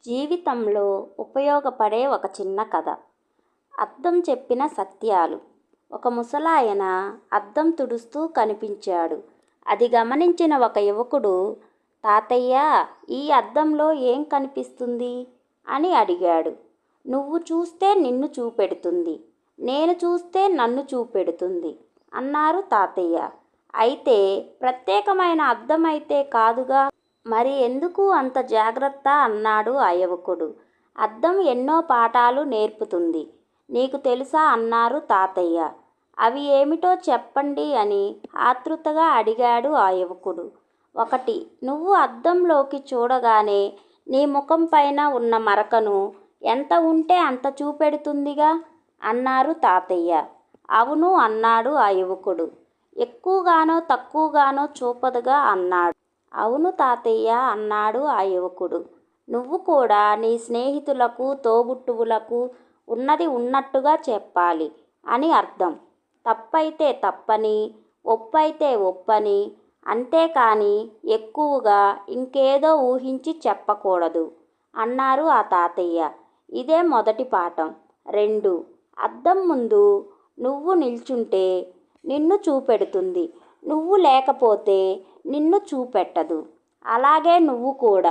జీవితంలో ఉపయోగపడే ఒక చిన్న కథ. అద్దం చెప్పిన సత్యాలు. ఒక ముసలాయన అద్దం తుడుస్తూ కనిపించాడు. అది గమనించిన ఒక యువకుడు, తాతయ్య, ఈ అద్దంలో ఏం కనిపిస్తుంది అని అడిగాడు. నువ్వు చూస్తే నిన్ను చూపెడుతుంది, నేను చూస్తే నన్ను చూపెడుతుంది అన్నారు తాతయ్య. అయితే ప్రత్యేకమైన అద్దం అయితే కాదుగా, మరి ఎందుకు అంత జాగ్రత్త అన్నాడు ఆ యువకుడు. అద్దం ఎన్నో పాఠాలు నేర్పుతుంది, నీకు తెలుసా అన్నారు తాతయ్య. అవి ఏమిటో చెప్పండి అని ఆతృతగా అడిగాడు ఆ యువకుడు. ఒకటి, నువ్వు అద్దంలోకి చూడగానే నీ ముఖం పైన ఉన్న మరకను ఎంత ఉంటే అంత చూపెడుతుందిగా అన్నారు తాతయ్య. అవును అన్నాడు ఆ యువకుడు. ఎక్కువగానో తక్కువగానో చూపదుగా అన్నాడు. అవును తాతయ్య అన్నాడు ఆ యువకుడు. నువ్వు కూడా నీ స్నేహితులకు, తోబుట్టువులకు ఉన్నది ఉన్నట్టుగా చెప్పాలి అని అర్థం. తప్పైతే తప్పని, ఒప్పైతే ఒప్పని, అంతేకాని ఎక్కువగా ఇంకేదో ఊహించి చెప్పకూడదు అన్నారు ఆ తాతయ్య. ఇదే మొదటి పాఠం. 2, అద్దం ముందు నువ్వు నిల్చుంటే నిన్ను చూపెడుతుంది, నువ్వు లేకపోతే నిన్ను చూపెట్టదు. అలాగే నువ్వు కూడా